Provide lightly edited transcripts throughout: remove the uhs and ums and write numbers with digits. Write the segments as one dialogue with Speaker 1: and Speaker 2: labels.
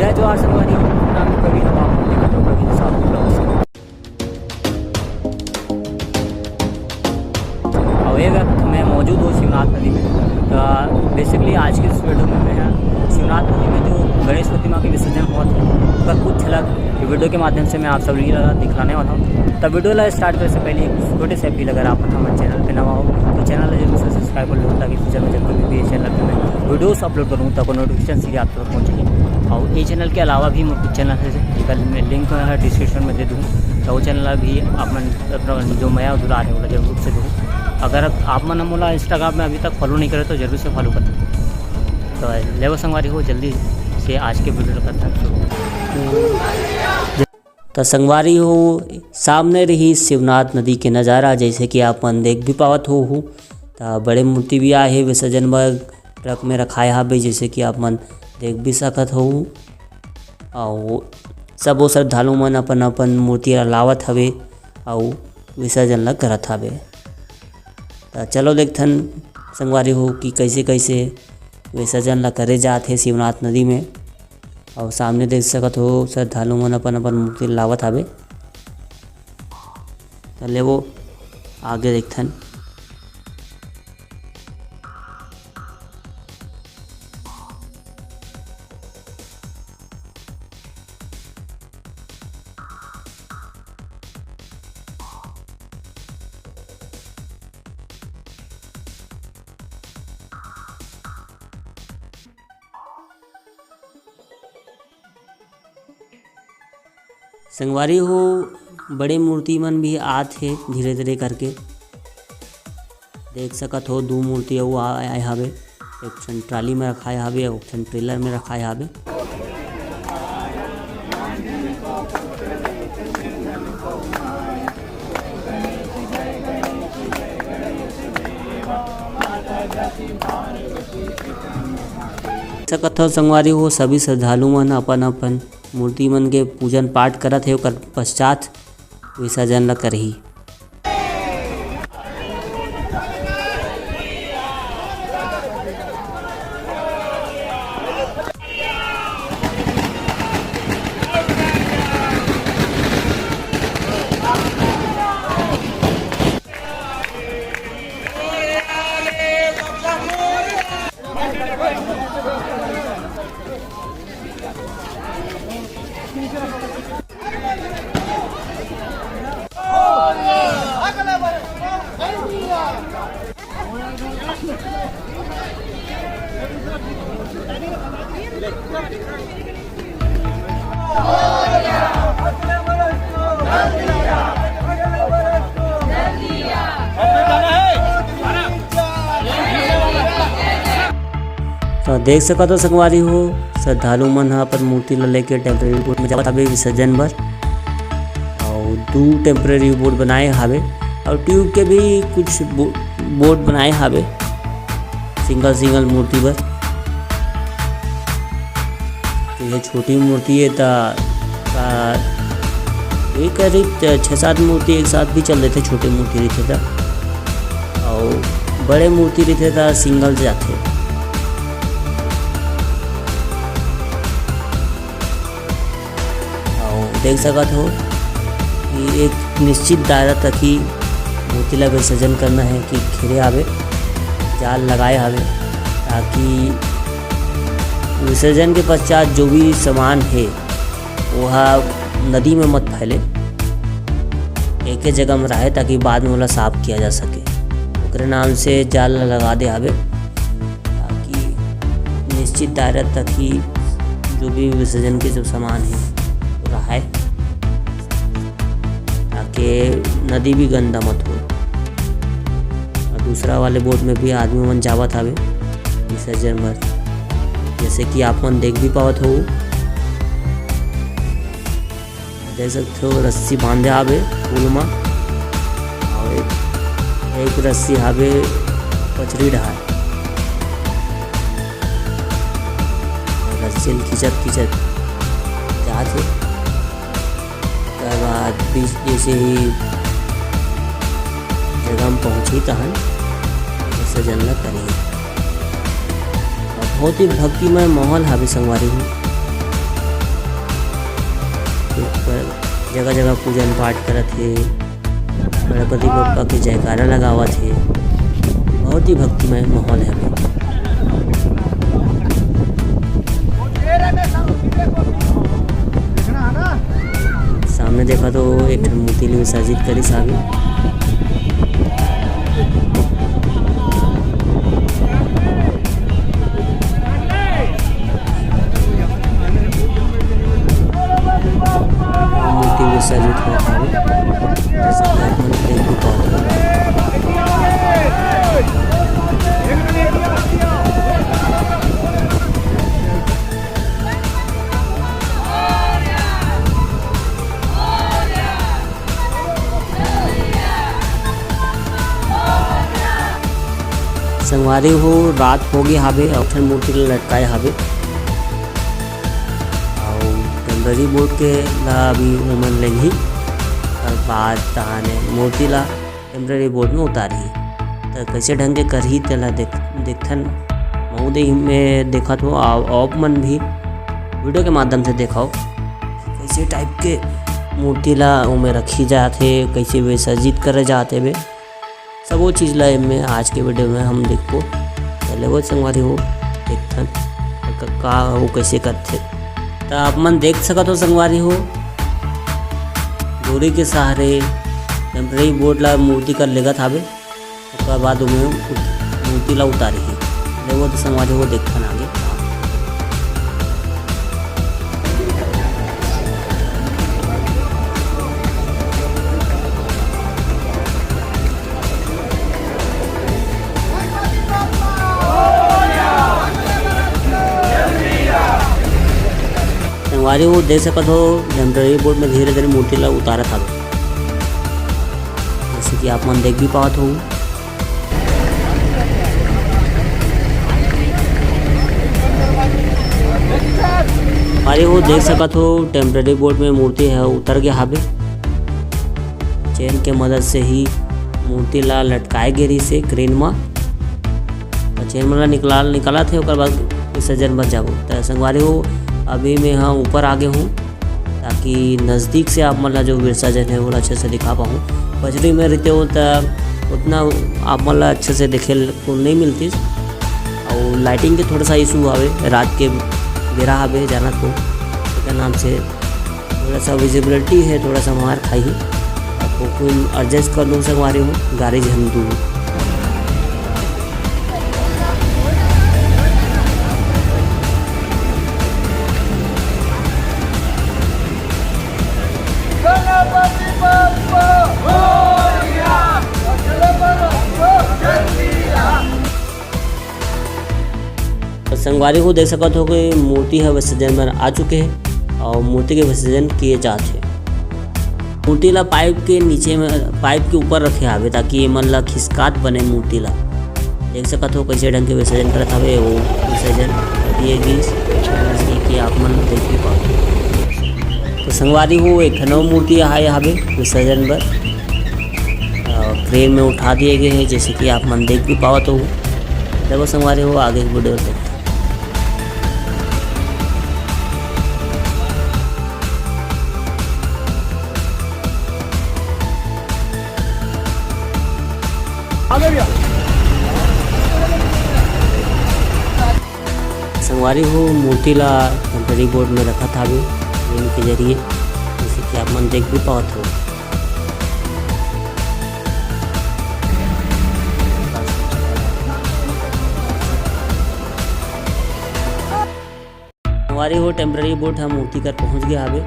Speaker 1: जय जोहार संगवारी हो। नाम है प्रवीण और आप देख रहे हो प्रवीण साहब ब्लॉग्स। और ये वक्त मैं मौजूद हूँ शिवनाथ नदी में। तो बेसिकली आज की इस वीडियो में मैं शिवनाथ नदी में जो गणेश प्रतिमा के विसर्जन हुआ था उसका कुछ झलक वीडियो के माध्यम से मैं आप सभी को दिखलाने वाला हूँ। तब वीडियो स्टार्ट करने से पहले एक छोटे से अपील, अगर आप हमारे चैनल पर नवा हो तो चैनल जरूर से सब्सक्राइब कर लो, ताकि फ्यूचर में जब कभी भी चैनल पर मैं वीडियोस अपलोड करूँ तब नोटिफिकेशन सीधे आप तक पहुँचेगी। और ये चैनल के अलावा भी मैं कुछ चैनल है मैं लिंक डिस्क्रिप्शन में दे दूँ, तो वो चैनल भी अपन जो मैं दुला है वो जरूर से दूँ। अगर आप मन मोला इंस्टाग्राम में अभी तक फॉलो नहीं करे तो जरूर से फॉलो कर दो। तो लेवो संगवारी हो, जल्दी से आज के वीडियो करता है। तो संगवारी हो, सामने रही शिवनाथ नदी के नज़ारा, जैसे कि आप मन देख भी पावत हो। तो बड़े मूर्ति भी आए है विसर्जन में ट्रक में रखाए हवे, जैसे कि आप मन देख भी सकत हो। और सबो श्रद्धालु मन अपन अपन मूर्ति लावत हवे और विसर्जन ला करत हवे। तो चलो देखथन संगवारी हो कि कैसे कैसे विसर्जन ला करे जाते शिवनाथ नदी में। और सामने देख सकत हो श्रद्धालु मन अपन अपन मूर्ति लावत हवे। तो ले वो आगे देखथन। संगवारी हो, बड़े मूर्ति मन भी आथे धीरे धीरे करके। देख सकत हो 2 मूर्ति अउ आए हवे, एक ठन ट्राली में रखाए हवे, एक ठन ट्रेलर में रखाए हवे। सकत हो संगवारी हो, सभी श्रद्धालु मन अपन अपन मूर्ति मन के पूजन पाठ करत है, ओकर पश्चात विसर्जन ला करही। तो देख सकत हो संगवारी हो, श्रद्धालु मन ह अपन मूर्ति ला लेके टेम्परेरी बोर्ड में जावत हवे विसर्जन बर। और 2 टेम्परेरी बोर्ड बनाए हवे और ट्यूब के भी कुछ बोर्ड बनाए हवे सिंगल मूर्ति बर। तो ये छोटी मूर्ति है तो एक करीब 6-7 मूर्ति एक साथ भी चल देते, छोटी मूर्ति रहते था। और बड़े मूर्ति रहते था सिंगल जाते। देख सकत हो कि एक निश्चित दायरा तक ही मूर्ति ला विसर्जन करना है कि घेरे आवे, जाल लगाए हवे, ताकि विसर्जन के पश्चात जो भी सामान है वह नदी में मत फैले, एक ही जगह में रहे, ताकि बाद में उला साफ किया जा सके। ओकरे नाम से जाल लगा दे हवे, ताकि निश्चित दायरा तक ही जो भी विसर्जन के जो सामान है है, ताकि नदी भी गंदा मत हो। और दूसरा वाले बोट में भी आदमी मन जावत हवे विसर्जन भर, जैसे कि आप मन देख भी पावत हो। देख सकते हो रस्सी बांधे हवे पुल में, और एक रस्सी हवे पचरी डहार, रस्सी खिंचत जाते। उसके बाद बीच जैसे ही जगह हम पहुँची तहन विसर्जन ला करी। बहुत ही भक्तिमय माहौल हवे संगवारी हो।
Speaker 2: जगह जगह पूजन पाठ करत हे, गणपति बप्पा के जयकारा लगावत हे। बहुत ही भक्तिमय माहौल है। सामने देखा तो एक मूर्ति विसर्जित करी साहब। मूर्ति विसर्जित होता संगवारी हो रात हो गई हावे और मूर्ति लटकाए हावे और टेम्पररी बोर्ड के ला अभी उमन लगी और बाद तहाने मूर्ति ला टेम्पररी बोर्ड में उतारी तो कैसे ढंग के करही तेला देखथन महोदय में देखा तो आप मन भी वीडियो के माध्यम से देखाओ कैसे टाइप के मूर्ति ला उमें रखी जाते, कैसे विसर्जित करे जाते वे सब वो चीज़ ला में आज के वीडियो में हम देखो। पहले वो संगवारी हो देखथन का वो कैसे करते तो आप मन देख सकत हो। संगवारी हो डोरी के सहारे टेम्पररी बोर्ड ला मूर्ति कर लेगत हावे उसके बाद उमें मूर्ति ला उतारी है वो तो संगवारी हो देखथन आगे। संगवारी वो देख सकत हो टेम्पररी बोर्ड में धीरे धीरे मूर्ति ला उतारत हावे जैसे कि आप मन देख भी पावत हो। संगवारी वो देख सकत हो टेम्पररी बोर्ड में मूर्ति है उतर गया हावे। चेन के मदद से ही मूर्ति ला लटकाए गिरी से क्रेन में चेन मला निकाला थे और बाद विसर्जन बच जाओ। तो संगवारी हो अभी मैं हाँ ऊपर आगे हूँ ताकि नज़दीक से आप मतलब जो विसर्जन है वो अच्छे से दिखा पाऊँ। बजरी में रहते हो तो उतना आप मतलब अच्छे से देखे को नहीं मिलती और लाइटिंग के थोड़ा सा इशू आवे रात के गिरा आवे जाना तो क्या नाम से थोड़ा सा विजिबिलिटी है थोड़ा सा मार खाई आपको कोई एडजस्ट कर लूँ संगवारी हूँ गाड़ी झन दूँ। संगवारी को देख सकते हो कि मूर्ति है विसर्जन में आ चुके हैं और मूर्ति के विसर्जन किए जाते हैं। मूर्ति ला पाइप के नीचे में पाइप के ऊपर रखे हावे ताकि मन ला खिसकात बने। मूर्ति ला देख सकते हो कैसे ढंग के विसर्जन करत हावे वो विसर्जन दिए गई कि आप मन देख भी पाओ। तो संगवारी हो एक नव मूर्ति आए हावे विसर्जन पर क्रेन में उठा दिए गए हैं जैसे कि आप मन देख भी पावत हो। देखो संगवारी हो आगे वीडियो देखते। संगवारी हो मूर्ति ला टेम्पररी बोर्ड में रखा था ट्रेन के जरिए जैसे कि आप मन देख भी पावत हो। संगवारी हो टेम्पररी बोर्ड हम मूर्ति कर पहुंच गया हावे।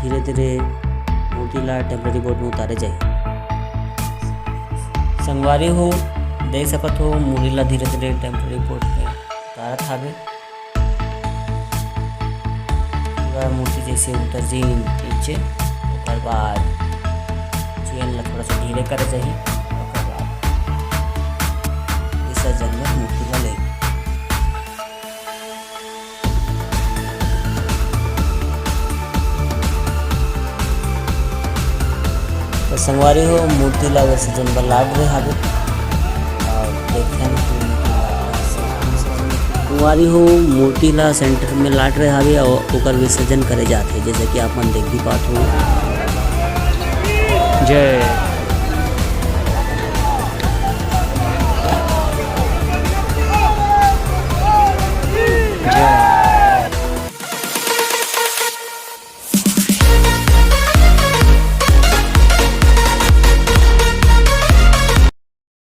Speaker 2: धीरे धीरे मूर्ति ला टेम्पररी बोर्ड में उतारे जाए। संगवारी हो देख सकत हो मूर्ति ला धीरे धीरे टेम्पररी बोर्ड पे उतारत हावे। पूरा मूर्ति जैसे उतर जी नीचे ओकर बाद चेन ला थोड़ा सा धीरे करे जाही ओकर बाद विसर्जन में मूर्ति ला ले। तो संगवारी हो मूर्ति ला विसर्जन बर लाग रहे हावे और देखें संगवारी हो मूर्ति ला सेंटर में लाट रहे हावे और ओकर विसर्जन करे जाते, जैसे कि आप मन देख भी पात हो।
Speaker 1: जय